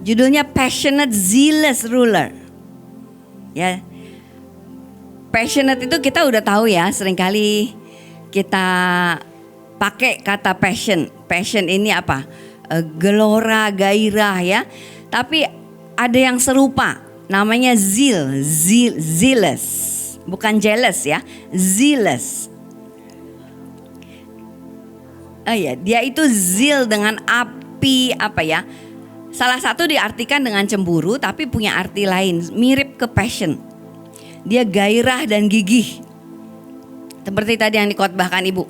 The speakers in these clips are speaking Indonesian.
Judulnya Passionate Zealous Ruler. Ya. Passionate itu kita udah tahu ya, seringkali kita pakai kata passion. Passion ini apa? Gelora, gairah ya. Tapi ada yang serupa, namanya zealous. Bukan jealous ya, zealous. Ya, dia itu zeal dengan api apa ya? Salah satu diartikan dengan cemburu, tapi punya arti lain, mirip ke passion. Dia gairah dan gigih. Seperti tadi yang dikotbahkan Ibu.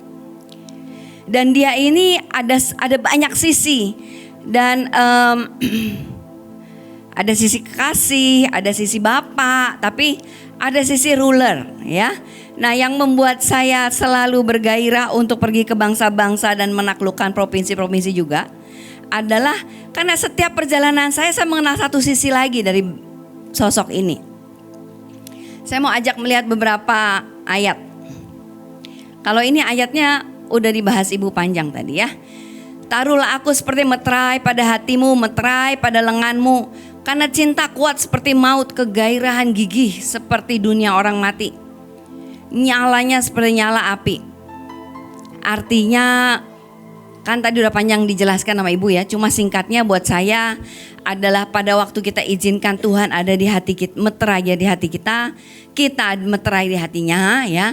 Dan dia ini ada banyak sisi. Dan ada sisi kasih, ada sisi bapak, tapi ada sisi ruler ya. Nah, yang membuat saya selalu bergairah untuk pergi ke bangsa-bangsa dan menaklukkan provinsi-provinsi juga adalah karena setiap perjalanan saya mengenal satu sisi lagi dari sosok ini. Saya mau ajak melihat beberapa ayat. Kalau ini ayatnya udah dibahas Ibu panjang tadi ya. Taruhlah aku seperti meterai pada hatimu, meterai pada lenganmu. Karena cinta kuat seperti maut, kegairahan gigih seperti dunia orang mati. Nyalanya seperti nyala api. Artinya kan tadi udah panjang dijelaskan sama Ibu ya. Cuma singkatnya buat saya adalah pada waktu kita izinkan Tuhan ada di hati kita, meterai di hati kita meterai di hatinya ya.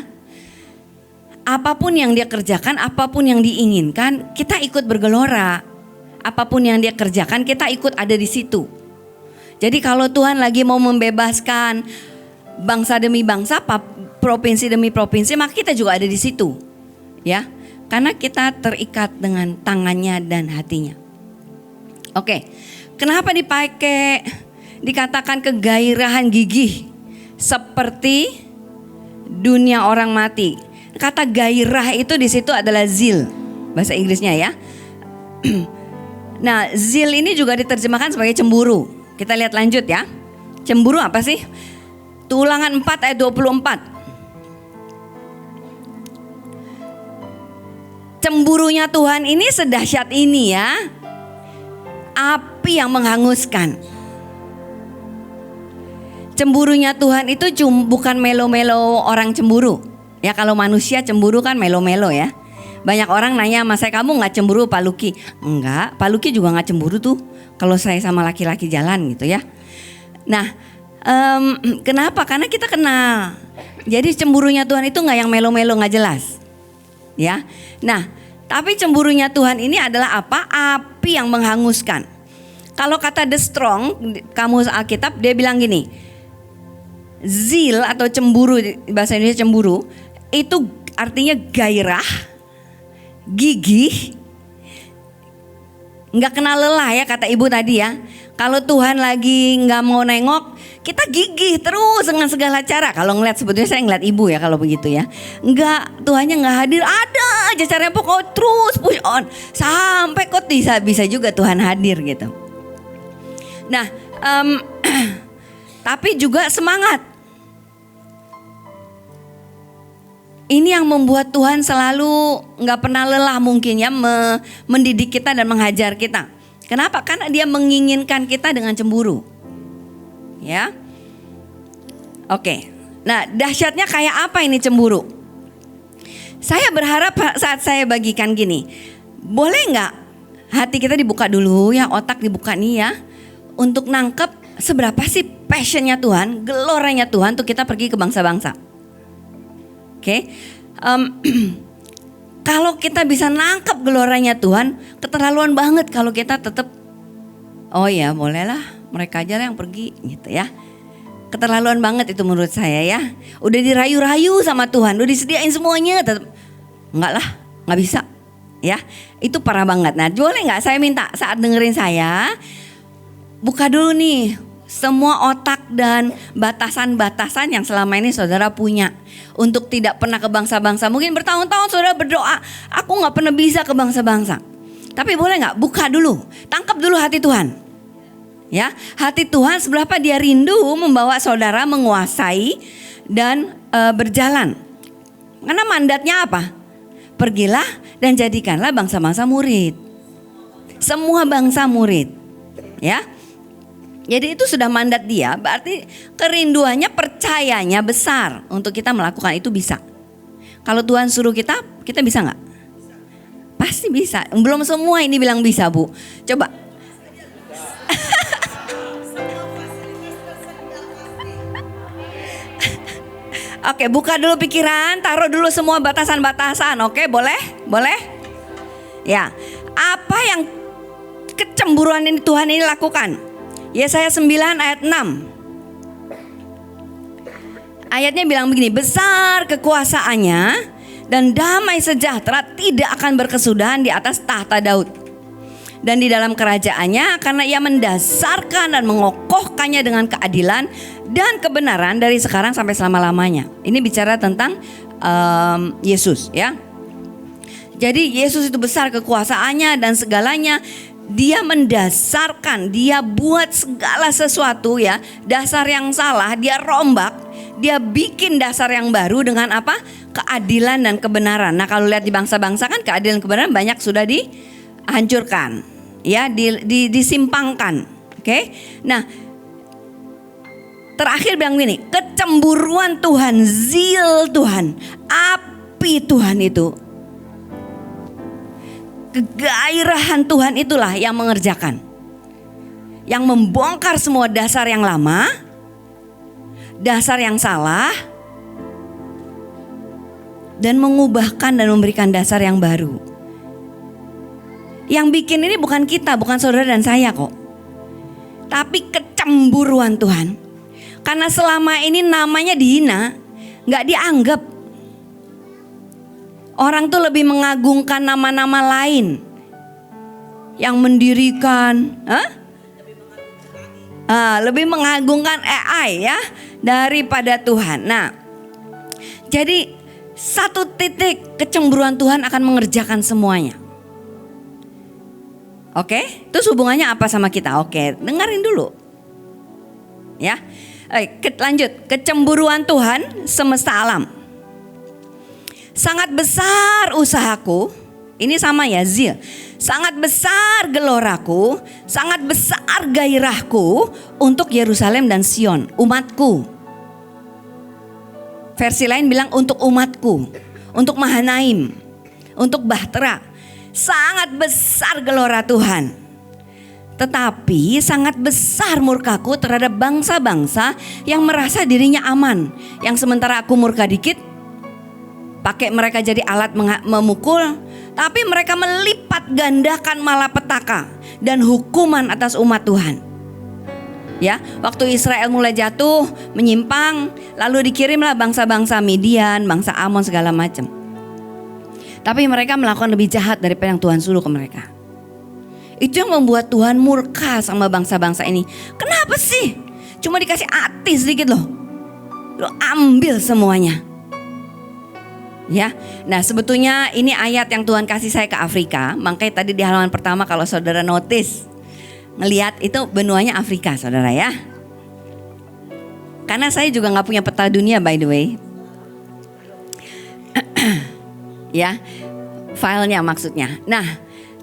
Apapun yang dia kerjakan, apapun yang diinginkan, kita ikut bergelora. Apapun yang dia kerjakan, kita ikut ada di situ. Jadi kalau Tuhan lagi mau membebaskan bangsa demi bangsa, provinsi demi provinsi, maka kita juga ada di situ. Ya, karena kita terikat dengan tangannya dan hatinya. Oke, kenapa dikatakan kegairahan gigih seperti dunia orang mati? Kata gairah itu di situ adalah zeal, bahasa Inggrisnya ya. Nah, zeal ini juga diterjemahkan sebagai cemburu. Kita lihat lanjut ya. Cemburu apa sih? Ulangan 4 ayat 24. Cemburunya Tuhan ini sedahsyat ini ya. Api yang menghanguskan. Cemburunya Tuhan itu bukan melo-melo orang cemburu. Ya kalau manusia cemburu kan melo-melo ya. Banyak orang nanya sama saya, kamu gak cemburu Pak Luki? Enggak, Pak Luki juga gak cemburu tuh kalau saya sama laki-laki jalan gitu ya. Nah kenapa? Karena kita kenal. Jadi cemburunya Tuhan itu gak yang melo-melo gak jelas ya. Nah tapi cemburunya Tuhan ini adalah apa? Api yang menghanguskan. Kalau kata The Strong, kamus Alkitab, dia bilang gini, zeal atau cemburu, bahasa Indonesia cemburu, itu artinya gairah, gigih, nggak kenal lelah ya kata Ibu tadi ya. Kalau Tuhan lagi nggak mau nengok, kita gigih terus dengan segala cara. Kalau ngeliat, sebetulnya saya ngeliat Ibu ya kalau begitu ya. Nggak, Tuhannya nggak hadir, ada aja caranya, pokoknya terus push on sampai kok bisa juga Tuhan hadir gitu. Nah, tapi juga semangat. Ini yang membuat Tuhan selalu gak pernah lelah mungkin ya mendidik kita dan menghajar kita. Kenapa? Karena dia menginginkan kita dengan cemburu. Ya. Oke. Nah, dahsyatnya kayak apa ini cemburu? Saya berharap saat saya bagikan gini, boleh gak hati kita dibuka dulu ya, otak dibuka nih ya, untuk nangkep seberapa sih passionnya Tuhan, geloranya Tuhan untuk kita pergi ke bangsa-bangsa. Oke, kalau kita bisa nangkep geloranya Tuhan, keterlaluan banget kalau kita tetap, oh ya bolehlah mereka aja yang pergi gitu ya. Keterlaluan banget itu menurut saya ya. Udah dirayu-rayu sama Tuhan, udah disediain semuanya, tetap enggak lah, nggak bisa ya. Itu parah banget. Nah, boleh nggak saya minta saat dengerin saya, buka dulu nih semua otak dan batasan-batasan yang selama ini saudara punya untuk tidak pernah ke bangsa-bangsa. Mungkin bertahun-tahun saudara berdoa, aku gak pernah bisa ke bangsa-bangsa. Tapi boleh gak buka dulu, tangkap dulu hati Tuhan. Ya, hati Tuhan seberapa dia rindu membawa saudara menguasai dan berjalan. Karena mandatnya apa? Pergilah dan jadikanlah bangsa-bangsa murid. Semua bangsa murid. Ya. Jadi itu sudah mandat dia, berarti kerinduannya, percayanya besar untuk kita melakukan itu bisa. Kalau Tuhan suruh kita bisa nggak? Pasti bisa. Belum semua ini bilang bisa, Bu. Coba. Oke, buka dulu pikiran, taruh dulu semua batasan-batasan. Oke, boleh? Boleh? Ya. Apa yang kecemburuan ini Tuhan ini lakukan? Yesaya 9 ayat 6. Ayatnya bilang begini, besar kekuasaannya dan damai sejahtera tidak akan berkesudahan di atas tahta Daud dan di dalam kerajaannya, karena ia mendasarkan dan mengokohkannya dengan keadilan dan kebenaran dari sekarang sampai selama-lamanya. Ini bicara tentang Yesus, ya. Jadi Yesus itu besar kekuasaannya dan segalanya. Dia mendasarkan, dia buat segala sesuatu, ya. Dasar yang salah dia rombak, dia bikin dasar yang baru dengan apa? Keadilan dan kebenaran. Nah, kalau lihat di bangsa-bangsa kan keadilan dan kebenaran banyak sudah dihancurkan, ya, disimpangkan. Oke. Nah, terakhir bilang gini, kecemburuan Tuhan, zeal Tuhan, api Tuhan itu, kegairahan Tuhan itulah yang mengerjakan, yang membongkar semua dasar yang lama, dasar yang salah, dan mengubahkan dan memberikan dasar yang baru. Yang bikin ini bukan kita, bukan saudara dan saya kok, tapi kecemburuan Tuhan. Karena selama ini namanya dihina, gak dianggap. Orang tuh lebih mengagungkan nama-nama lain yang mendirikan, lebih mengagungkan AI, ya, daripada Tuhan. Nah, jadi satu titik kecemburuan Tuhan akan mengerjakan semuanya. Oke, terus hubungannya apa sama kita? Oke, dengerin dulu, ya. Lanjut, kecemburuan Tuhan semesta alam. Sangat besar usahaku, ini sama ya, zeal. Sangat besar geloraku, sangat besar gairahku untuk Yerusalem dan Sion, umatku. Versi lain bilang untuk umatku, untuk Mahanaim, untuk Bahtera. Sangat besar gelora Tuhan. Tetapi sangat besar murkaku terhadap bangsa-bangsa yang merasa dirinya aman. Yang sementara aku murka dikit, pakai mereka jadi alat memukul, tapi mereka melipat gandakan malapetaka dan hukuman atas umat Tuhan. Ya, waktu Israel mulai jatuh, menyimpang, lalu dikirimlah bangsa-bangsa Midian, bangsa Amon segala macam. Tapi mereka melakukan lebih jahat daripada yang Tuhan suruh ke mereka. Itu yang membuat Tuhan murka sama bangsa-bangsa ini. Kenapa sih? Cuma dikasih hati sedikit loh, lo ambil semuanya. Ya, nah sebetulnya ini ayat yang Tuhan kasih saya ke Afrika. Makanya tadi di halaman pertama kalau saudara notice, ngelihat itu benuanya Afrika, saudara, ya. Karena saya juga nggak punya peta dunia, by the way. Ya, filenya maksudnya. Nah,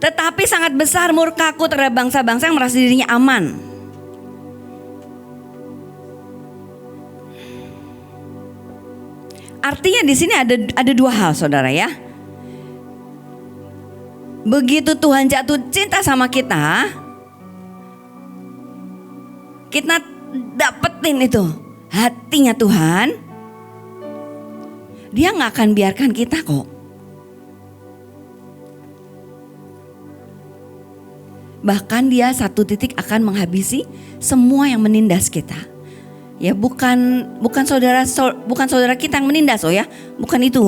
tetapi sangat besar murkaku terhadap bangsa-bangsa yang merasa dirinya aman. Artinya di sini ada dua hal, saudara, ya. Begitu Tuhan jatuh cinta sama kita, kita dapetin itu hatinya Tuhan, Dia gak akan biarkan kita kok. Bahkan Dia satu titik akan menghabisi semua yang menindas kita. Ya, bukan saudara kita yang menindas, oh ya, bukan itu.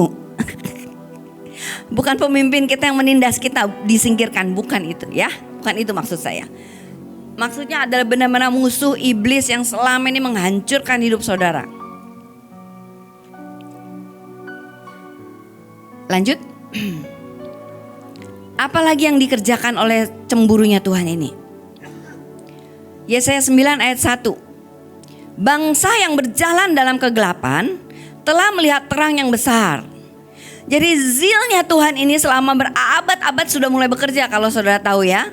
Bukan pemimpin kita yang menindas kita disingkirkan, bukan itu, ya. Bukan itu maksud saya. Maksudnya adalah benar-benar musuh iblis yang selama ini menghancurkan hidup saudara. Lanjut. Apalagi yang dikerjakan oleh cemburunya Tuhan ini? Yesaya 9 ayat 1. Bangsa yang berjalan dalam kegelapan telah melihat terang yang besar. Jadi zilnya Tuhan ini selama berabad-abad sudah mulai bekerja, kalau saudara tahu, ya.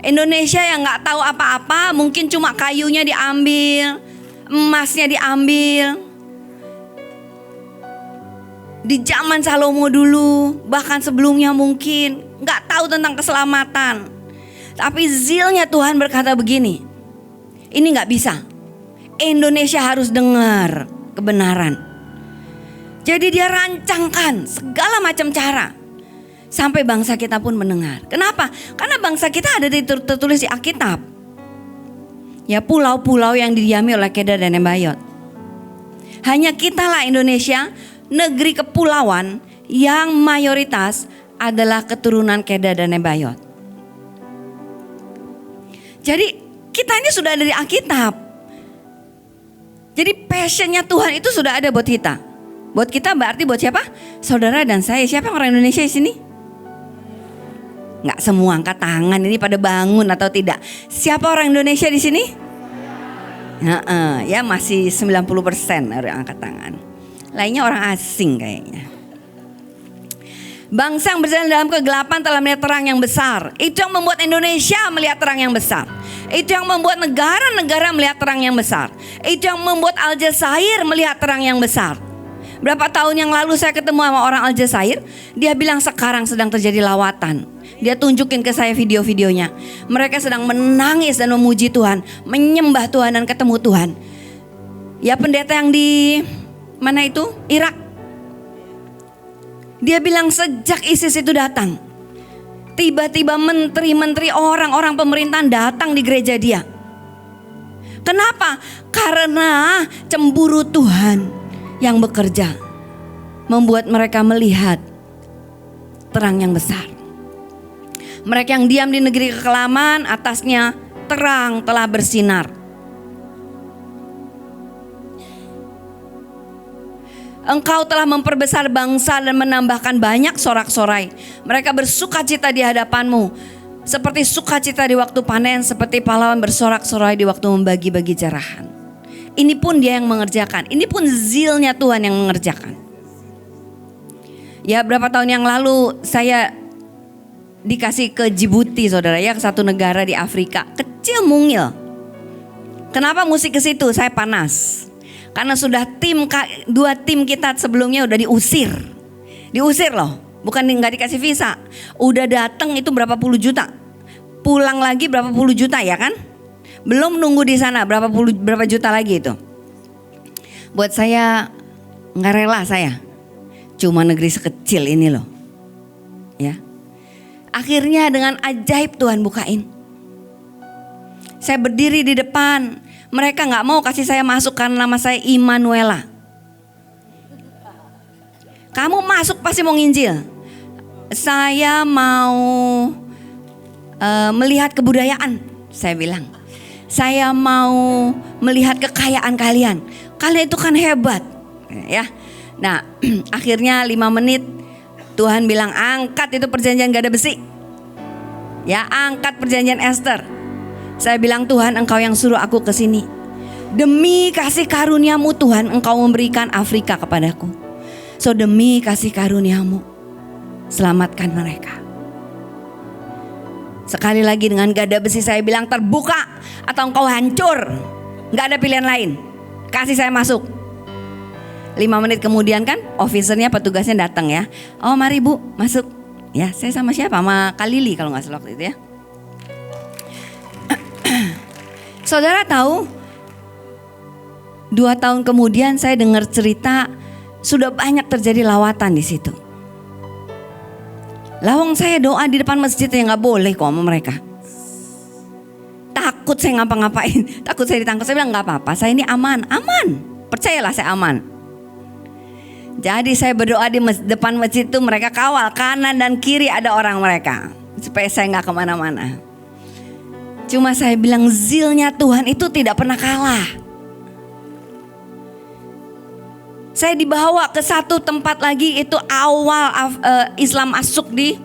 Indonesia yang nggak tahu apa-apa, mungkin cuma kayunya diambil, emasnya diambil. Di zaman Salomo dulu, bahkan sebelumnya mungkin nggak tahu tentang keselamatan. Tapi zilnya Tuhan berkata begini, ini nggak bisa. Indonesia harus dengar kebenaran. Jadi dia rancangkan segala macam cara sampai bangsa kita pun mendengar. Kenapa? Karena bangsa kita ada tertulis di Alkitab. Ya, pulau-pulau yang didiami oleh Kedar dan Nebayot. Hanya kita lah Indonesia, negeri kepulauan yang mayoritas adalah keturunan Kedar dan Nebayot. Jadi kita ini sudah ada di Alkitab. Jadi passionnya Tuhan itu sudah ada buat kita. Buat kita berarti buat siapa? Saudara dan saya. Siapa yang orang Indonesia di sini? Nggak semua angkat tangan ini pada bangun atau tidak. Siapa orang Indonesia di sini? Ya masih 90% orang angkat tangan. Lainnya orang asing kayaknya. Bangsa yang berjalan dalam kegelapan telah melihat terang yang besar. Itu yang membuat Indonesia melihat terang yang besar. Itu yang membuat negara-negara melihat terang yang besar. Itu yang membuat Aljazair melihat terang yang besar. Berapa tahun yang lalu saya ketemu sama orang Aljazair. Dia bilang sekarang sedang terjadi lawatan. Dia tunjukin ke saya video-videonya. Mereka sedang menangis dan memuji Tuhan, menyembah Tuhan dan ketemu Tuhan. Ya, pendeta yang di mana itu? Irak. Dia bilang sejak ISIS itu datang, tiba-tiba menteri-menteri, orang-orang pemerintahan datang di gereja dia. Kenapa? Karena cemburu Tuhan yang bekerja membuat mereka melihat terang yang besar. Mereka yang diam di negeri kekelaman, atasnya terang telah bersinar. Engkau telah memperbesar bangsa dan menambahkan banyak sorak-sorai. Mereka bersukacita di hadapanmu, seperti sukacita di waktu panen, seperti pahlawan bersorak-sorai di waktu membagi-bagi jarahan. Ini pun dia yang mengerjakan. Ini pun zilnya Tuhan yang mengerjakan. Ya, berapa tahun yang lalu saya dikasih ke Djibouti, saudara, ya, ke satu negara di Afrika, kecil mungil. Kenapa mesti ke situ? Saya panas. Karena sudah dua tim kita sebelumnya udah diusir loh, bukan nggak dikasih visa. Udah datang itu berapa puluh juta, pulang lagi berapa puluh juta, ya kan? Belum nunggu di sana berapa juta lagi itu. Buat saya nggak rela saya, cuma negeri sekecil ini loh, ya. Akhirnya dengan ajaib Tuhan bukain. Saya berdiri di depan. Mereka gak mau kasih saya masuk karena nama saya Immanuela. Kamu masuk pasti mau nginjil. Saya mau melihat kebudayaan, saya bilang. Saya mau melihat kekayaan kalian. Kalian itu kan hebat, ya. Nah, akhirnya 5 menit Tuhan bilang angkat itu perjanjian gak ada besi. Ya, angkat perjanjian Ester. Saya bilang, Tuhan, Engkau yang suruh aku ke sini. Demi kasih karuniamu Tuhan, Engkau memberikan Afrika kepadaku. So demi kasih karuniamu, selamatkan mereka. Sekali lagi dengan gada besi saya bilang, terbuka atau engkau hancur. Gak ada pilihan lain, kasih saya masuk. 5 menit kemudian kan officernya, petugasnya datang ya. Oh mari Bu, masuk. Ya, saya sama siapa? Sama Kalili kalau gak salah waktu itu ya. Saudara tahu, 2 tahun kemudian saya dengar cerita sudah banyak terjadi lawatan di situ. Lawang saya doa di depan masjid yang nggak boleh kok sama mereka. Takut saya ngapa-ngapain, takut saya ditangkap. Saya bilang nggak apa-apa, saya ini aman, percayalah saya aman. Jadi saya berdoa di depan masjid itu, mereka kawal kanan dan kiri ada orang mereka supaya saya nggak kemana-mana. Cuma saya bilang zilnya Tuhan itu tidak pernah kalah. Saya dibawa ke satu tempat lagi, itu awal Islam masuk di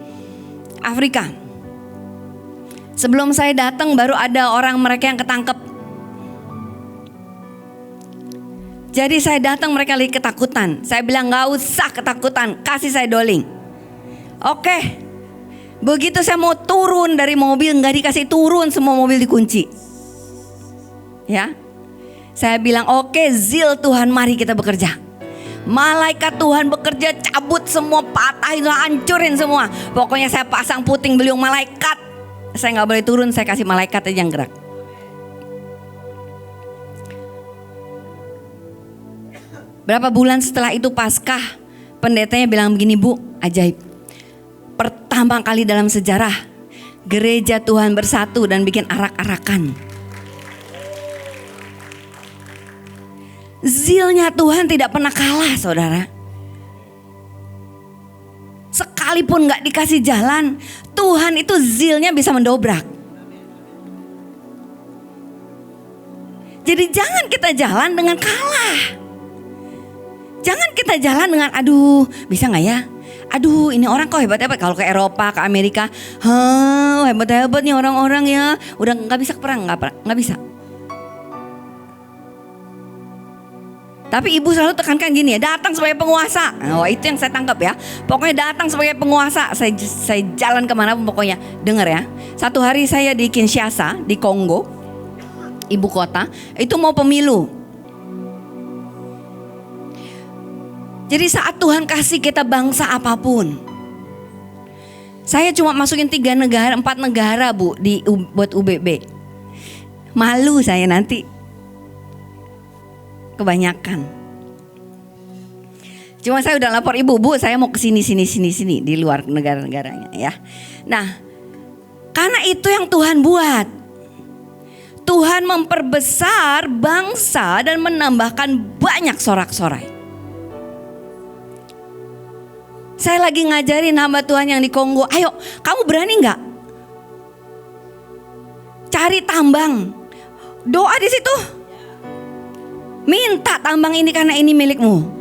Afrika. Sebelum saya datang baru ada orang mereka yang ketangkep. Jadi saya datang mereka lagi ketakutan. Saya bilang gak usah ketakutan, kasih saya doling. Oke. Begitu saya mau turun dari mobil, nggak dikasih turun, semua mobil dikunci. Ya, saya bilang oke, zil Tuhan, mari kita bekerja. Malaikat Tuhan bekerja, cabut semua, patahin, hancurin semua. Pokoknya saya pasang puting beliung malaikat. Saya nggak boleh turun, saya kasih malaikat aja yang gerak. Berapa bulan setelah itu Paskah, pendetanya bilang begini, Bu, ajaib. Pertama kali dalam sejarah gereja Tuhan bersatu dan bikin arak-arakan. Zilnya Tuhan tidak pernah kalah, saudara. Sekalipun gak dikasih jalan, Tuhan itu zilnya bisa mendobrak. Jadi jangan kita jalan dengan kalah. Jangan kita jalan dengan aduh bisa gak ya? Aduh ini orang kok hebat-hebat. Kalau ke Eropa, ke Amerika, hebat-hebat nih orang-orang ya. Udah gak bisa perang, gak bisa. Tapi ibu selalu tekankan gini ya, datang sebagai penguasa. Oh itu yang saya tangkap ya. Pokoknya datang sebagai penguasa. Saya jalan kemana pun pokoknya. Dengar ya. Satu hari saya di Kinshasa, di Kongo, ibu kota. Itu mau pemilu. Jadi saat Tuhan kasih kita bangsa apapun. Saya cuma masukin 3 negara, 4 negara Bu buat UBB. Malu saya nanti. Kebanyakan. Cuma saya udah lapor ibu, Bu, saya mau ke sini di luar negara-negaranya ya. Nah, karena itu yang Tuhan buat. Tuhan memperbesar bangsa dan menambahkan banyak sorak-sorai. Saya lagi ngajarin hamba Tuhan yang di Kongo, ayo kamu berani nggak cari tambang, doa di situ, minta tambang ini karena ini milikmu.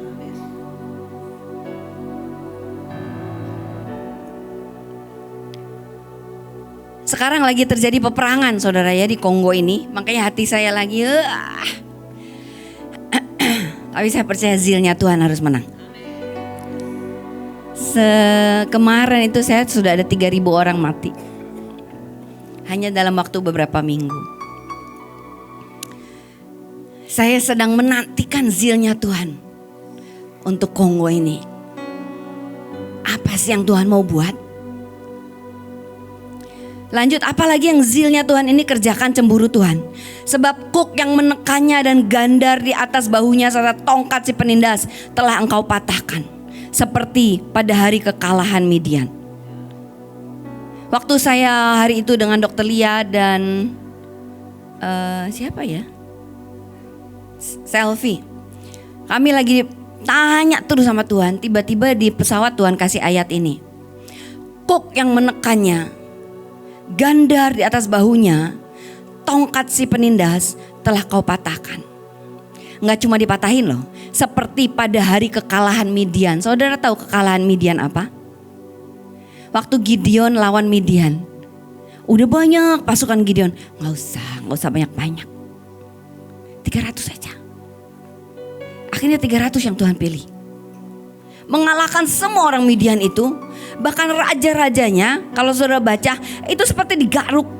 Sekarang lagi terjadi peperangan saudara ya di Kongo ini, makanya hati saya lagi tapi saya percaya zilnya Tuhan harus menang. Kemarin itu saya sudah ada 3.000 orang mati hanya dalam waktu beberapa minggu. Saya sedang menantikan zilnya Tuhan untuk Kongo ini. Apa sih yang Tuhan mau buat? Lanjut, apalagi yang zilnya Tuhan ini kerjakan cemburu Tuhan. Sebab kuk yang menekannya dan gandar di atas bahunya serta tongkat si penindas telah engkau patahkan. Seperti pada hari kekalahan Midian. Waktu saya hari itu dengan Dr. Lia dan siapa ya? Selfie. Kami lagi tanya terus sama Tuhan. Tiba-tiba di pesawat Tuhan kasih ayat ini. Kuk yang menekannya, gandar di atas bahunya, tongkat si penindas telah kau patahkan. Nggak cuma dipatahin loh, seperti pada hari kekalahan Midian. Saudara tahu kekalahan Midian apa? Waktu Gideon lawan Midian, udah banyak pasukan Gideon, nggak usah banyak-banyak, 300 saja. Akhirnya 300 yang Tuhan pilih, mengalahkan semua orang Midian itu. Bahkan raja-rajanya, kalau saudara baca, itu seperti digaruk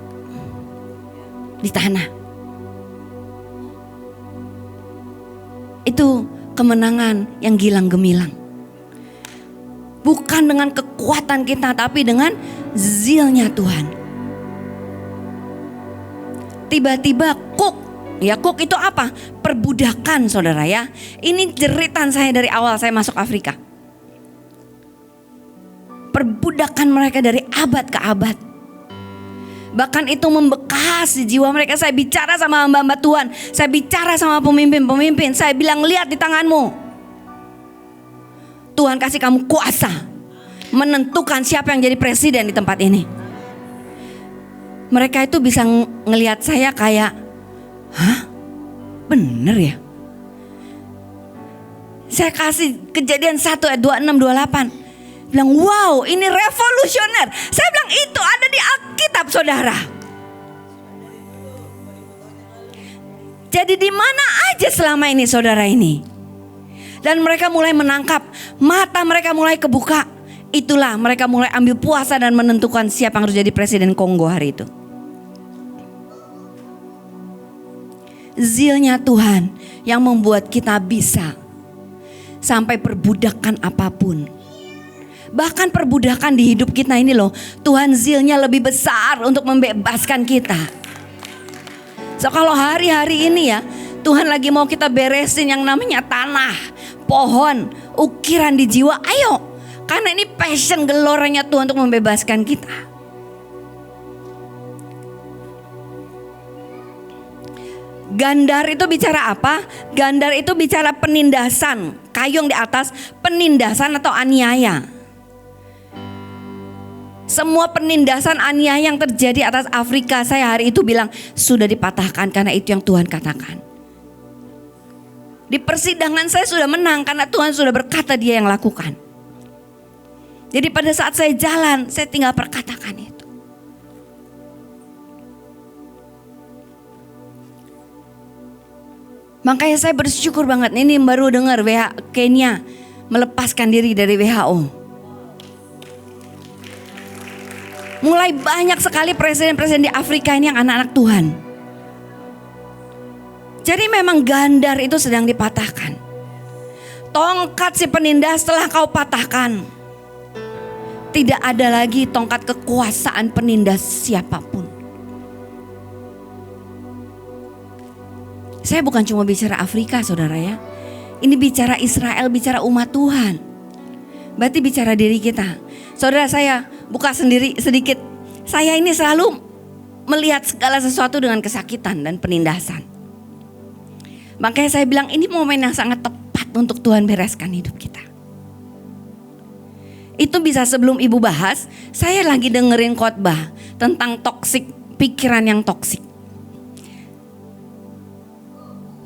di tanah. Itu kemenangan yang gilang gemilang. Bukan dengan kekuatan kita, tapi dengan zilnya Tuhan. Tiba-tiba kuk itu apa? Perbudakan saudara ya. Ini jeritan saya dari awal saya masuk Afrika. Perbudakan mereka dari abad ke abad. Bahkan itu membekas di jiwa mereka. Saya bicara sama hamba-hamba Tuhan, saya bicara sama pemimpin-pemimpin, saya bilang lihat di tanganmu, Tuhan kasih kamu kuasa menentukan siapa yang jadi presiden di tempat ini. Mereka itu bisa ngelihat saya kayak, hah? Bener ya? Saya kasih Kejadian 1 ayat 26, 28. Bilang wow ini revolusioner. Saya bilang itu ada di Alkitab saudara. Jadi di mana aja selama ini saudara ini. Dan mereka mulai menangkap, mata mereka mulai kebuka. Itulah mereka mulai ambil puasa dan menentukan siapa yang harus jadi presiden Kongo hari itu. Zilnya Tuhan yang membuat kita bisa sampai perbudakan apapun. Bahkan perbudakan di hidup kita ini loh, Tuhan zilnya lebih besar untuk membebaskan kita. So kalau hari-hari ini ya, Tuhan lagi mau kita beresin yang namanya tanah, pohon, ukiran di jiwa, ayo. Karena ini passion geloranya Tuhan untuk membebaskan kita. Gandar itu bicara apa? Gandar itu bicara penindasan, kayung di atas, penindasan atau aniaya. Semua penindasan aniaya yang terjadi atas Afrika, saya hari itu bilang sudah dipatahkan karena itu yang Tuhan katakan. Di persidangan saya sudah menang karena Tuhan sudah berkata dia yang lakukan. Jadi pada saat saya jalan, saya tinggal perkatakan itu. Makanya saya bersyukur banget. Ini baru dengar Kenya melepaskan diri dari WHO. Mulai banyak sekali presiden-presiden di Afrika ini yang anak-anak Tuhan. Jadi memang gandar itu sedang dipatahkan. Tongkat si penindas telah kau patahkan. Tidak ada lagi tongkat kekuasaan penindas siapapun. Saya bukan cuma bicara Afrika saudara ya. Ini bicara Israel, bicara umat Tuhan. Berarti bicara diri kita. Saudara saya buka sendiri sedikit. Saya ini selalu melihat segala sesuatu dengan kesakitan dan penindasan. Makanya saya bilang ini momen yang sangat tepat untuk Tuhan bereskan hidup kita. Itu bisa sebelum ibu bahas, saya lagi dengerin khotbah tentang toksik, pikiran yang toksik.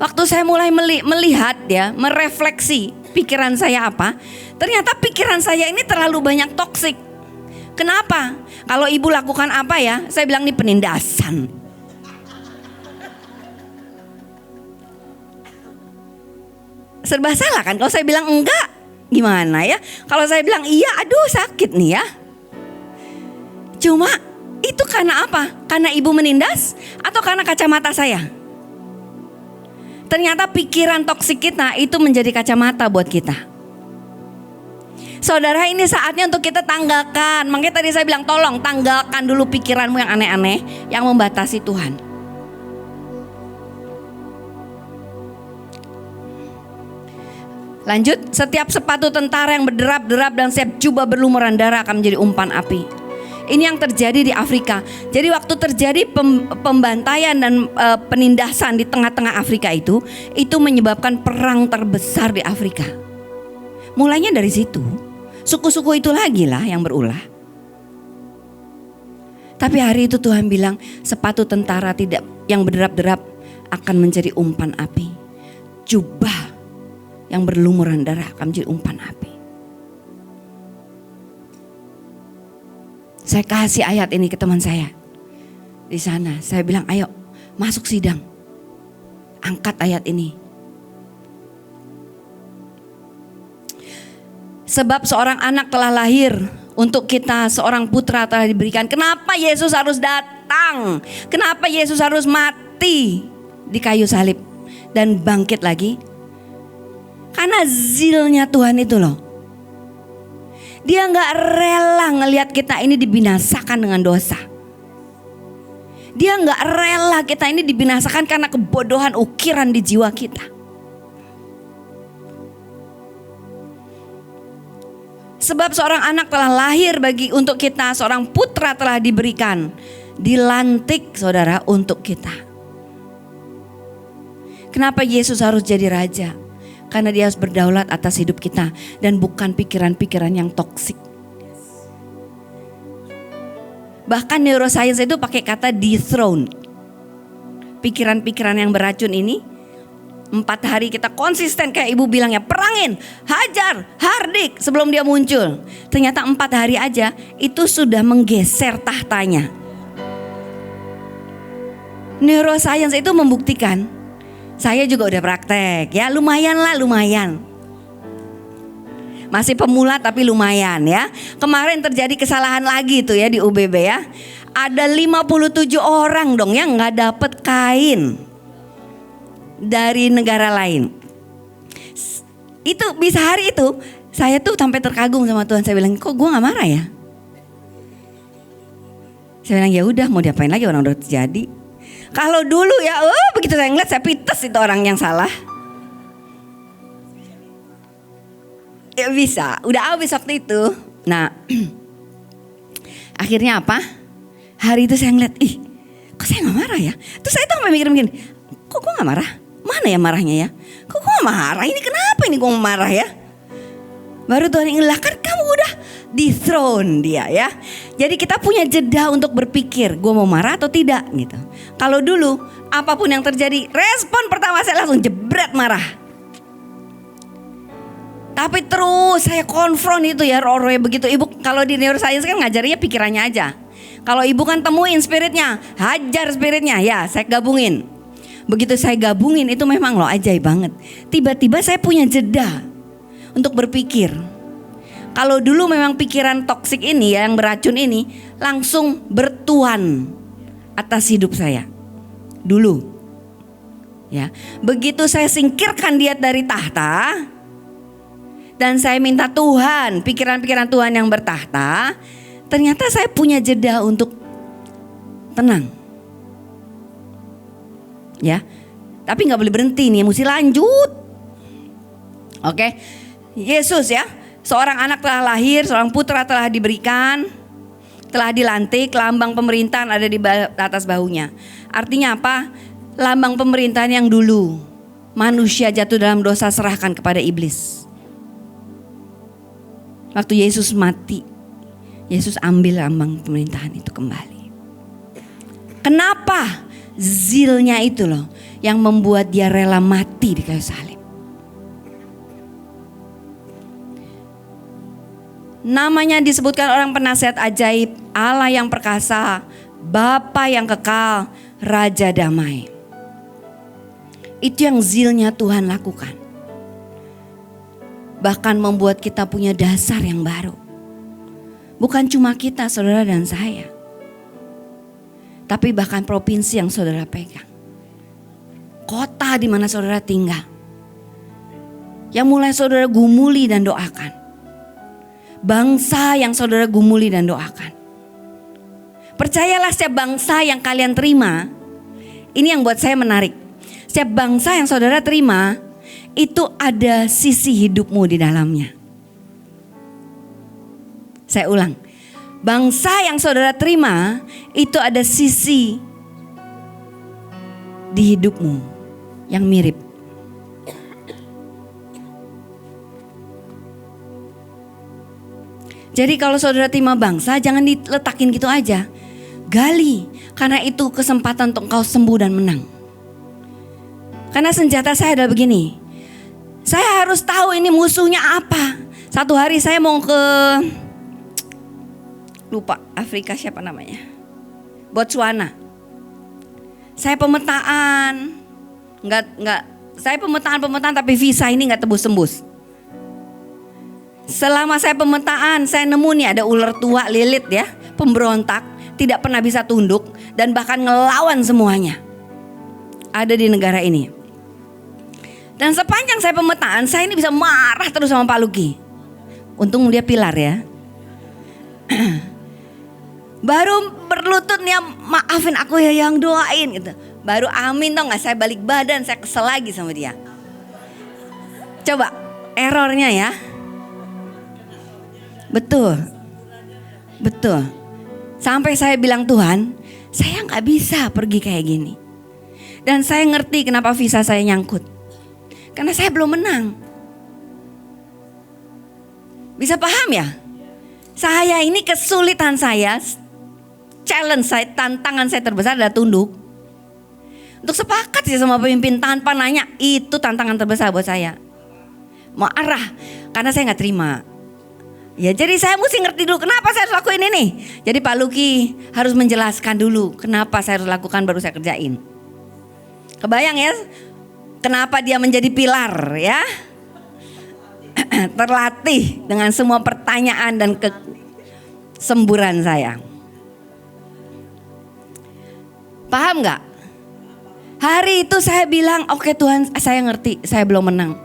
Waktu saya mulai melihat ya, merefleksi pikiran saya apa, ternyata pikiran saya ini terlalu banyak toksik. Kenapa? Kalau ibu lakukan apa ya, saya bilang ini penindasan. Serba salah kan kalau saya bilang enggak. Gimana ya? Kalau saya bilang iya, aduh sakit nih ya. Cuma itu karena apa? Karena ibu menindas atau karena kacamata saya? Ternyata pikiran toksik kita itu menjadi kacamata buat kita. Saudara, ini saatnya untuk kita tanggalkan. Makanya tadi saya bilang tolong tanggalkan dulu pikiranmu yang aneh-aneh yang membatasi Tuhan. Lanjut, setiap sepatu tentara yang berderap-derap dan setiap jubah berlumuran darah akan menjadi umpan api. Ini yang terjadi di Afrika. Jadi waktu terjadi pembantaian dan penindasan di tengah-tengah Afrika itu menyebabkan perang terbesar di Afrika. Mulainya dari situ. Suku-suku itu lagi lah yang berulah. Tapi hari itu Tuhan bilang sepatu tentara tidak yang berderap-derap akan menjadi umpan api. Jubah yang berlumuran darah akan menjadi umpan api. Saya kasih ayat ini ke teman saya di sana. Saya bilang, ayo masuk sidang, angkat ayat ini. Sebab seorang anak telah lahir untuk kita, seorang putra telah diberikan. Kenapa Yesus harus datang? Kenapa Yesus harus mati di kayu salib dan bangkit lagi? Karena zilnya Tuhan itu loh. Dia gak rela ngelihat kita ini dibinasakan dengan dosa. Dia gak rela kita ini dibinasakan karena kebodohan ukiran di jiwa kita. Sebab seorang anak telah lahir untuk kita, seorang putra telah diberikan. Dilantik saudara untuk kita. Kenapa Yesus harus jadi raja? Karena dia harus berdaulat atas hidup kita dan bukan pikiran-pikiran yang toksik. Bahkan neuroscience itu pakai kata dethrone. Pikiran-pikiran yang beracun ini 4 hari kita konsisten kayak ibu bilang ya, perangin, hajar, hardik sebelum dia muncul. Ternyata 4 hari aja itu sudah menggeser tahtanya. Neuroscience itu membuktikan. Saya juga udah praktek ya, lumayan. Masih pemula tapi lumayan ya. Kemarin terjadi kesalahan lagi tuh ya di UBB ya. Ada 57 orang dong yang gak dapet kain dari negara lain. Itu bisa hari itu saya tuh sampai terkagum sama Tuhan. Saya bilang, kok gue gak marah ya? Saya bilang, ya udah mau diapain lagi, orang udah terjadi. Kalau dulu ya, begitu saya ngeliat saya pites itu orang yang salah. Ya bisa, udah habis waktu itu. Nah, akhirnya apa? Hari itu saya ngeliat, kok saya gak marah ya? Terus saya tuh sampai mikir-mikir, kok gue gak marah? Mana ya marahnya ya? Kok gue gak marah? Ini kenapa ini gue marah ya? Baru Tuhan ingin, lah kan kamu udah dethrone dia ya. Jadi kita punya jeda untuk berpikir, gue mau marah atau tidak gitu. Kalau dulu apapun yang terjadi, respon pertama saya langsung jebret marah. Tapi terus saya konfront itu ya roh-rohnya begitu. Ibu kalau di neuroscience kan ngajarnya pikirannya aja. Kalau ibu kan temuin spiritnya, hajar spiritnya ya, saya gabungin. Begitu saya gabungin itu memang loh ajaib banget. Tiba-tiba saya punya jeda untuk berpikir. Kalau dulu memang pikiran toksik ini ya, yang beracun ini langsung bertuan atas hidup saya. Dulu. Ya. Begitu saya singkirkan dia dari tahta dan saya minta Tuhan, pikiran-pikiran Tuhan yang bertahta, ternyata saya punya jeda untuk tenang. Ya. Tapi enggak boleh berhenti nih, mesti lanjut. Oke. Yesus ya, seorang anak telah lahir, seorang putra telah diberikan, telah dilantik, lambang pemerintahan ada di atas bahunya. Artinya apa? Lambang pemerintahan yang dulu manusia jatuh dalam dosa serahkan kepada iblis. Waktu Yesus mati, Yesus ambil lambang pemerintahan itu kembali. Kenapa? Zilnya itu loh yang membuat dia rela mati di kayu salib. Namanya disebutkan orang penasihat ajaib, Allah yang perkasa, Bapa yang kekal, Raja damai. Itu yang zilnya Tuhan lakukan. Bahkan membuat kita punya dasar yang baru. Bukan cuma kita, saudara dan saya. Tapi bahkan provinsi yang saudara pegang. Kota di mana saudara tinggal. Yang mulai saudara gumuli dan doakan. Bangsa yang saudara gumuli dan doakan. Percayalah setiap bangsa yang kalian terima. Ini yang buat saya menarik. Setiap bangsa yang saudara terima, itu ada sisi hidupmu di dalamnya. Saya ulang. Bangsa yang saudara terima, itu ada sisi di hidupmu yang mirip. Jadi kalau saudara terima bangsa, jangan diletakin gitu aja. Gali, karena itu kesempatan untuk engkau sembuh dan menang. Karena senjata saya adalah begini. Saya harus tahu ini musuhnya apa. Satu hari saya mau ke, lupa Afrika siapa namanya, Botswana. Saya pemetaan, saya pemetaan tapi visa ini nggak tembus-tembus. Selama saya pemetaan, saya nemu nih ada ular tua lilit ya, pemberontak, tidak pernah bisa tunduk dan bahkan ngelawan semuanya. Ada di negara ini. Dan sepanjang saya pemetaan, saya ini bisa marah terus sama Pak Luki. Untung dia pilar ya. Baru berlutut nih, maafin aku ya yang doain gitu. Baru amin tau gak, saya balik badan, saya kesel lagi sama dia. Coba errornya ya. Betul. Sampai saya bilang, Tuhan, saya gak bisa pergi kayak gini. Dan saya ngerti kenapa visa saya nyangkut. Karena saya belum menang. Bisa paham ya? Saya ini kesulitan saya, challenge saya, tantangan saya terbesar adalah tunduk. Untuk sepakat sih sama pemimpin tanpa nanya, itu tantangan terbesar buat saya. Marah, karena saya gak terima. Ya jadi saya mesti ngerti dulu kenapa saya harus lakuin ini. Jadi Pak Luki harus menjelaskan dulu kenapa saya harus lakukan baru saya kerjain. Kebayang ya kenapa dia menjadi pilar ya. terlatih dengan semua pertanyaan dan kesemburan saya. Paham gak? Hari itu saya bilang, oke Tuhan, saya ngerti, saya belum menang.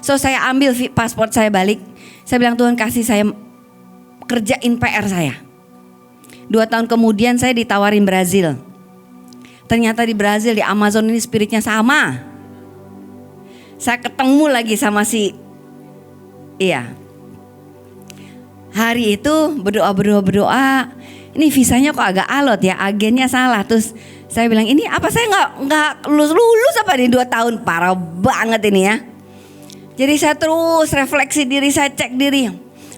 So saya ambil paspor saya balik. Saya bilang, Tuhan kasih saya kerjain PR saya. 2 tahun kemudian saya ditawarin Brazil. Ternyata di Brazil, di Amazon ini spiritnya sama. Saya ketemu lagi sama hari itu berdoa. Ini visanya kok agak alot ya, agennya salah. Terus saya bilang, ini apa saya nggak lulus apa nih 2 tahun, parah banget ini ya. Jadi saya terus refleksi diri, saya cek diri.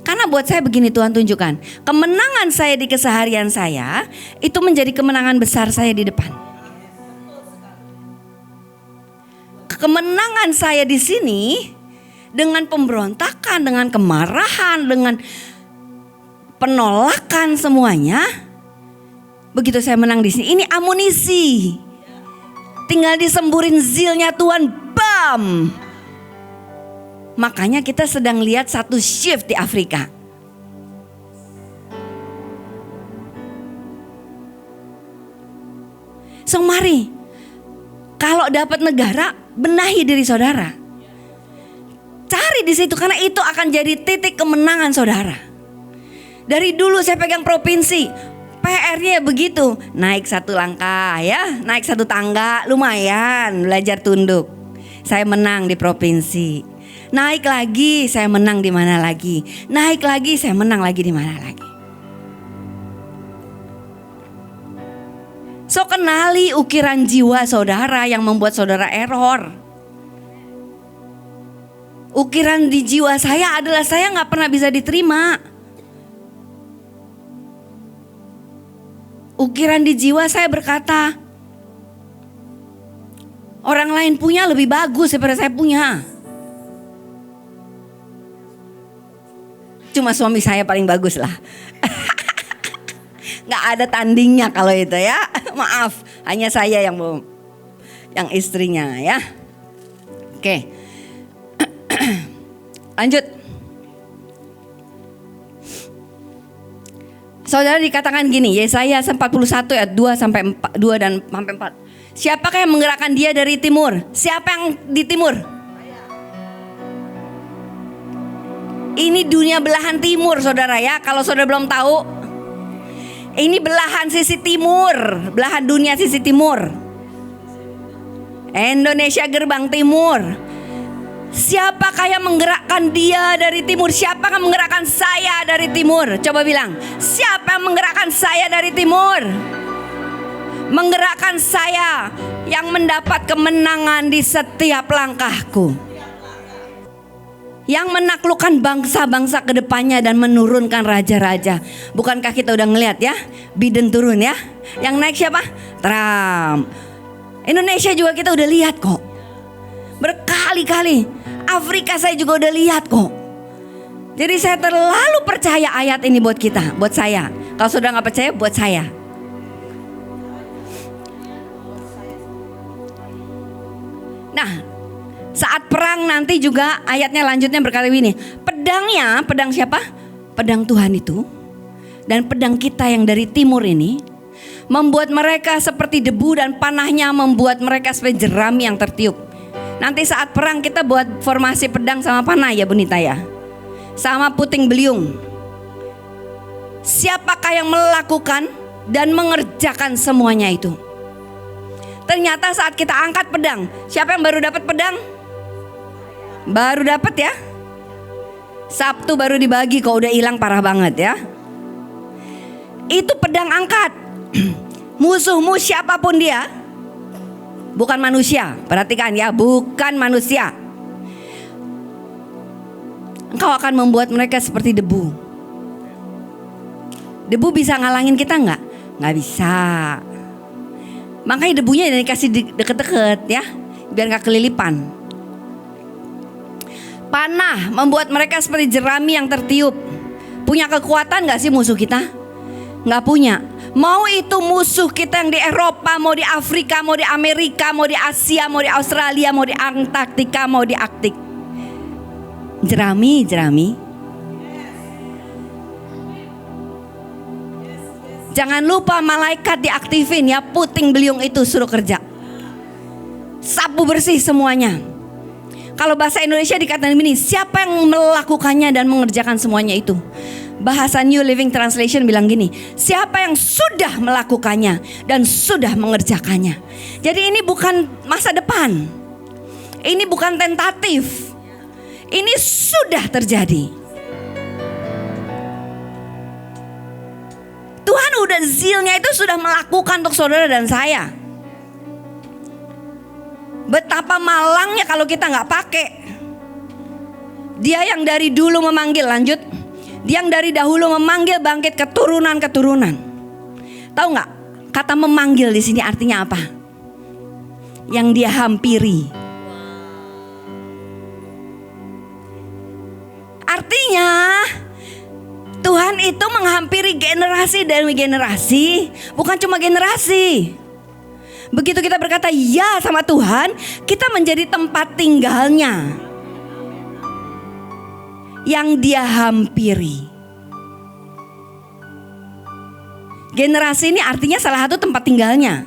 Karena buat saya begini, Tuhan tunjukkan, kemenangan saya di keseharian saya itu menjadi kemenangan besar saya di depan. Kemenangan saya di sini dengan pemberontakan, dengan kemarahan, dengan penolakan semuanya. Begitu saya menang di sini, ini amunisi. Tinggal disemburin zilnya Tuhan, bam. Makanya kita sedang lihat satu shift di Afrika. So mari, kalau dapat negara, benahi diri saudara. Cari di situ, karena itu akan jadi titik kemenangan saudara. Dari dulu saya pegang provinsi, PR-nya begitu, naik 1 langkah ya, naik 1 tangga, lumayan belajar tunduk. Saya menang di provinsi. Naik lagi, saya menang di mana lagi. Naik lagi, saya menang lagi di mana lagi. So kenali ukiran jiwa saudara yang membuat saudara error. Ukiran di jiwa saya adalah saya gak pernah bisa diterima. Ukiran di jiwa saya berkata, orang lain punya lebih bagus daripada saya punya. Cuma suami saya paling bagus lah. Gak ada tandingnya kalau itu ya. Maaf, hanya saya yang istrinya ya. Oke. Lanjut. Saudara dikatakan gini, Yesaya 41 ayat 2 sampai 2 dan sampai 4. Siapakah yang menggerakkan dia dari timur? Siapa yang di timur? Ini dunia belahan timur saudara ya. Kalau saudara belum tahu, ini belahan sisi timur, belahan dunia sisi timur. Indonesia gerbang timur. Siapakah yang menggerakkan dia dari timur? Siapa yang menggerakkan saya dari timur? Coba bilang, siapa yang menggerakkan saya dari timur? Menggerakkan saya yang mendapat kemenangan di setiap langkahku, yang menaklukkan bangsa-bangsa ke depannya dan menurunkan raja-raja. Bukankah kita udah ngeliat ya, Biden turun ya? Yang naik siapa? Trump. Indonesia juga kita udah lihat kok, berkali-kali. Afrika saya juga udah lihat kok. Jadi saya terlalu percaya ayat ini buat kita, buat saya. Kalau sudah gak percaya, buat saya. Nah, saat perang nanti juga ayatnya lanjutnya berkata ini, pedangnya, pedang siapa? Pedang Tuhan itu. Dan pedang kita yang dari timur ini membuat mereka seperti debu, dan panahnya membuat mereka seperti jerami yang tertiup. Nanti saat perang kita buat formasi pedang sama panah ya Bunita ya, sama puting beliung. Siapakah yang melakukan dan mengerjakan semuanya itu? Ternyata saat kita angkat pedang, siapa yang baru dapat pedang? Baru dapat ya. Sabtu baru dibagi, kok udah hilang parah banget ya. Itu pedang angkat. Musuhmu siapapun dia, bukan manusia. Perhatikan ya, bukan manusia. Engkau akan membuat mereka seperti debu. Debu bisa ngalangin kita enggak? Nggak bisa. Makanya debunya dikasih deket-deket ya, biar gak kelilipan. Panah membuat mereka seperti jerami yang tertiup. Punya kekuatan gak sih musuh kita? Gak punya. Mau itu musuh kita yang di Eropa, mau di Afrika, mau di Amerika, mau di Asia, mau di Australia, mau di Antartika, mau di Arktik, Jerami. Jangan lupa malaikat diaktifin ya, puting beliung itu suruh kerja. Sapu bersih semuanya. Kalau bahasa Indonesia dikatakan begini, siapa yang melakukannya dan mengerjakan semuanya itu? Bahasa New Living Translation bilang gini, siapa yang sudah melakukannya dan sudah mengerjakannya. Jadi ini bukan masa depan. Ini bukan tentatif. Ini sudah terjadi. Tuhan udah zilnya itu sudah melakukan untuk saudara dan saya. Betapa malangnya kalau kita gak pakai. Dia yang dari dulu memanggil, lanjut. Dia yang dari dahulu memanggil bangkit keturunan-keturunan. Tahu gak? Kata memanggil di sini artinya apa? Yang dia hampiri. Artinya Tuhan itu menghampiri generasi demi generasi, bukan cuma generasi. Begitu kita berkata ya sama Tuhan, kita menjadi tempat tinggalnya yang dia hampiri. Generasi ini artinya salah satu tempat tinggalnya.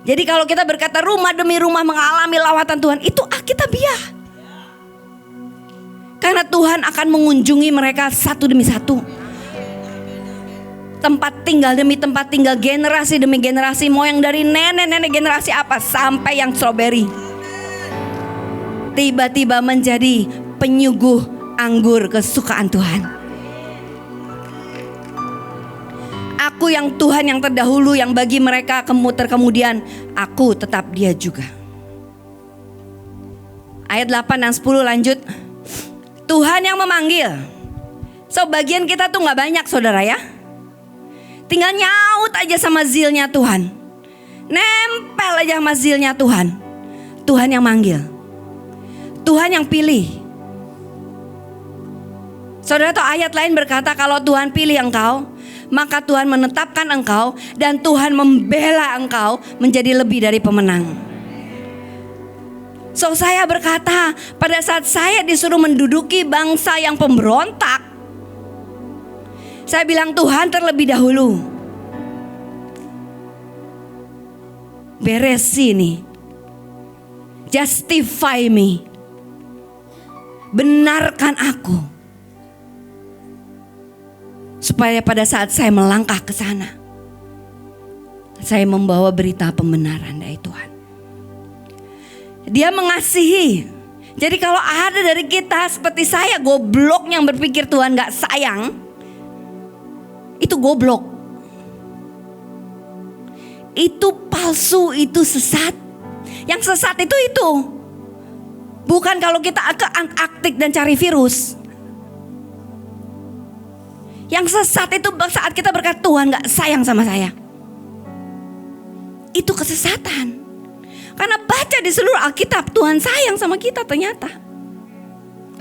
Jadi kalau kita berkata rumah demi rumah mengalami lawatan Tuhan, itu Alkitabiah. Karena Tuhan akan mengunjungi mereka satu demi satu. Tempat tinggal demi tempat tinggal, generasi demi generasi. Mau yang dari nenek-nenek generasi apa sampai yang strawberry. Tiba-tiba menjadi penyuguh anggur kesukaan Tuhan. Aku yang Tuhan yang terdahulu, yang bagi mereka kemudian, aku tetap dia juga. Ayat 8 dan 10 lanjut. Tuhan yang memanggil. So bagian kita tuh gak banyak saudara ya. Tinggal nyaut aja sama zilnya Tuhan. Nempel aja sama zilnya Tuhan. Tuhan yang manggil. Tuhan yang pilih. Saudara tahu ayat lain berkata kalau Tuhan pilih engkau, maka Tuhan menetapkan engkau dan Tuhan membela engkau menjadi lebih dari pemenang. So saya berkata pada saat saya disuruh menduduki bangsa yang pemberontak, saya bilang Tuhan terlebih dahulu beresi nih, justify me, benarkan aku, supaya pada saat saya melangkah ke sana, saya membawa berita pembenaran dari Tuhan. Dia mengasihi. Jadi kalau ada dari kita seperti saya goblok yang berpikir Tuhan gak sayang, itu goblok. Itu palsu, itu sesat. Yang sesat itu. Bukan kalau kita aktif dan cari virus. Yang sesat itu saat kita berkata Tuhan gak sayang sama saya. Itu kesesatan. Karena baca di seluruh Alkitab Tuhan sayang sama kita ternyata.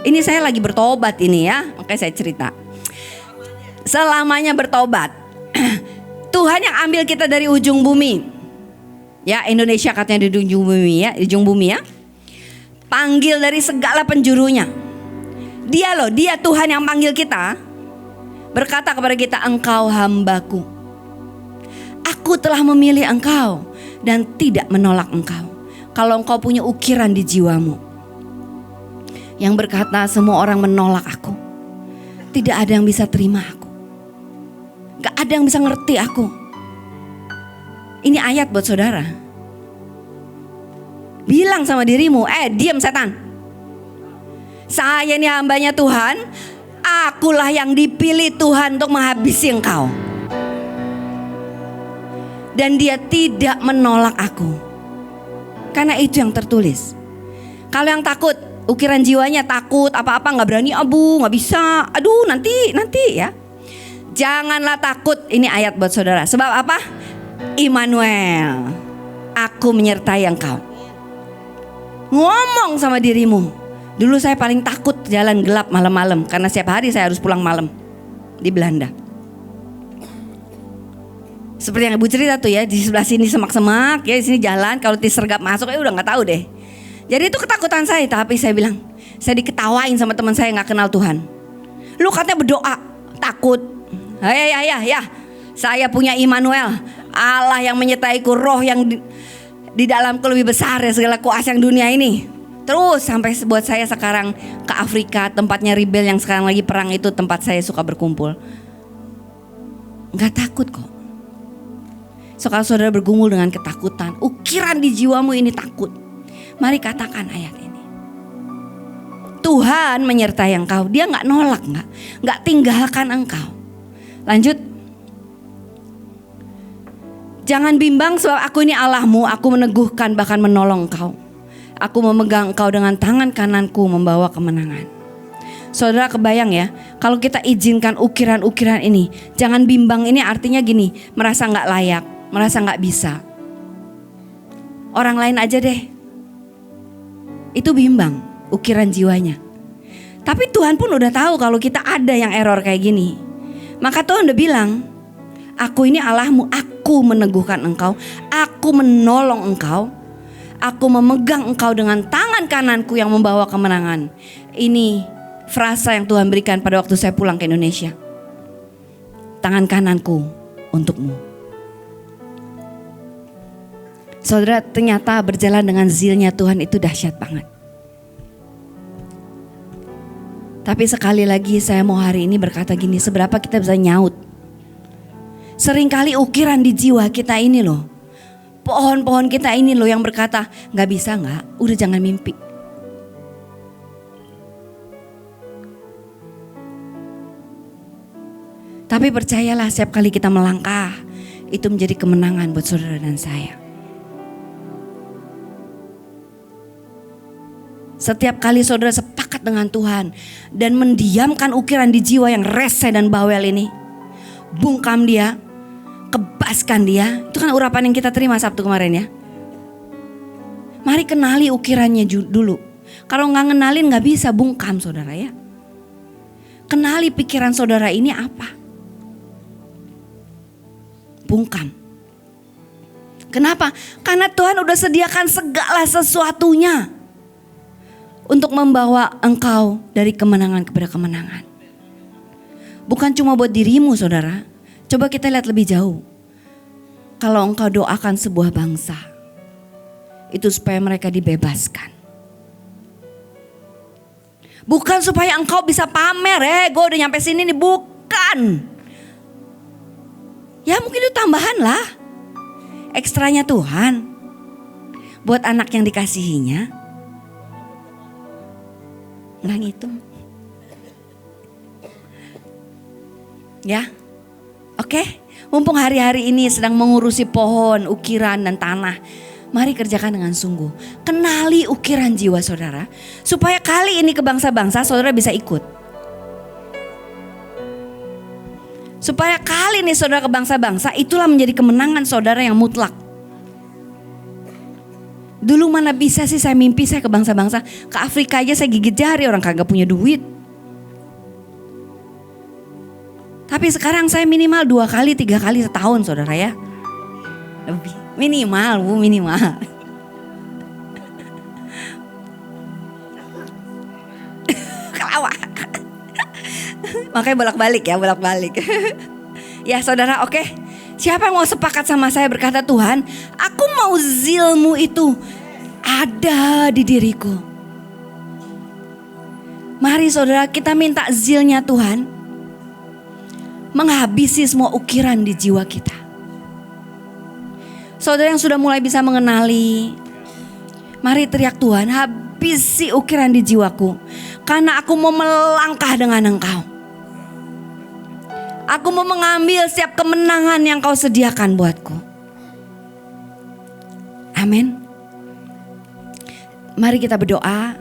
Ini saya lagi bertobat ini ya, makanya saya cerita. Selamanya bertobat. Tuhan yang ambil kita dari ujung bumi. Ya Indonesia katanya di ujung bumi ya, di ujung bumi ya. Panggil dari segala penjurunya. Dia loh, dia Tuhan yang panggil kita. Berkata kepada kita, engkau hambaku. Aku telah memilih engkau dan tidak menolak engkau. Kalau engkau punya ukiran di jiwamu yang berkata semua orang menolak aku, tidak ada yang bisa terima aku, gak ada yang bisa ngerti aku. Ini ayat buat saudara. Bilang sama dirimu, diam setan. Saya ini hambanya Tuhan, akulah yang dipilih Tuhan untuk menghabisi engkau. Dan dia tidak menolak aku. Karena itu yang tertulis. Kalau yang takut, ukiran jiwanya takut, apa-apa gak berani, gak bisa, aduh nanti ya. Janganlah takut, ini ayat buat saudara. Sebab apa? Immanuel, aku menyertai engkau. Ngomong sama dirimu. Dulu saya paling takut jalan gelap malam-malam, karena setiap hari saya harus pulang malam di Belanda. Seperti yang Ibu cerita tuh ya, di sebelah sini semak-semak, ya di sini jalan, kalau disergap masuk udah nggak tahu deh. Jadi itu ketakutan saya, tapi saya bilang, saya diketawain sama teman saya yang gak kenal Tuhan. Lu katanya berdoa, takut. Ya, saya punya Immanuel, Allah yang menyertaiku, roh yang di dalamku lebih besar ya segala kuasa yang dunia ini. Terus sampai buat saya sekarang ke Afrika, tempatnya rebel yang sekarang lagi perang itu tempat saya suka berkumpul. Gak takut kok. So kalau saudara bergumul dengan ketakutan, ukiran di jiwamu ini takut, mari katakan ayat ini. Tuhan menyertai engkau, dia gak nolak, gak tinggalkan engkau. Lanjut. Jangan bimbang sebab aku ini Allahmu, aku meneguhkan bahkan menolong engkau. Aku memegang engkau dengan tangan kananku membawa kemenangan. Saudara kebayang ya, kalau kita izinkan ukiran-ukiran ini, jangan bimbang ini artinya gini, merasa gak layak, merasa gak bisa. Orang lain aja deh. Itu bimbang, ukiran jiwanya. Tapi Tuhan pun udah tahu kalau kita ada yang error kayak gini. Maka Tuhan udah bilang, aku ini Allahmu, aku meneguhkan engkau, aku menolong engkau, aku memegang engkau dengan tangan kananku yang membawa kemenangan. Ini frasa yang Tuhan berikan pada waktu saya pulang ke Indonesia. Tangan kananku untukmu. Saudara, ternyata berjalan dengan zilnya Tuhan itu dahsyat banget. Tapi sekali lagi saya mau hari ini berkata gini, seberapa kita bisa nyaut. Seringkali ukiran di jiwa kita ini loh, pohon-pohon kita ini loh yang berkata, gak bisa gak, udah jangan mimpi. Tapi percayalah, setiap kali kita melangkah, itu menjadi kemenangan buat saudara dan saya. Setiap kali saudara sepakat dengan Tuhan dan mendiamkan ukiran di jiwa yang rese dan bawel ini, bungkam dia, kebaskan dia. Itu kan urapan yang kita terima Sabtu kemarin ya. Mari kenali ukirannya dulu. Kalau gak ngenalin gak bisa, bungkam saudara ya. Kenali pikiran saudara ini apa. Bungkam. Kenapa? Karena Tuhan udah sediakan segala sesuatunya untuk membawa engkau dari kemenangan kepada kemenangan. Bukan cuma buat dirimu saudara. Coba kita lihat lebih jauh. Kalau engkau doakan sebuah bangsa, itu supaya mereka dibebaskan. Bukan supaya engkau bisa pamer, gue udah nyampe sini nih, bukan. Ya mungkin itu tambahan lah, ekstranya Tuhan buat anak yang dikasihinya. Nggak ngitung. Ya, oke. Mumpung hari-hari ini sedang mengurusi pohon, ukiran dan tanah, mari kerjakan dengan sungguh. Kenali ukiran jiwa saudara, supaya kali ini ke bangsa-bangsa saudara bisa ikut. Supaya kali ini saudara ke bangsa-bangsa, itulah menjadi kemenangan saudara yang mutlak. Dulu mana bisa sih saya mimpi saya ke bangsa-bangsa. Ke Afrika aja saya gigit jari, orang kagak punya duit. Tapi sekarang saya minimal 2 kali 3 kali setahun saudara ya. Lebih. Minimal Bu, minimal. Kelawa. Makanya bolak-balik ya, bolak-balik. Ya saudara, oke. Siapa yang mau sepakat sama saya berkata, Tuhan, aku mau zilmu itu ada di diriku. Mari saudara, kita minta zilnya Tuhan menghabisi semua ukiran di jiwa kita. Saudara yang sudah mulai bisa mengenali, mari teriak, Tuhan, habisi ukiran di jiwaku, karena aku mau melangkah dengan Engkau. Aku mau mengambil setiap kemenangan yang Kau sediakan buatku. Amin. Mari kita berdoa.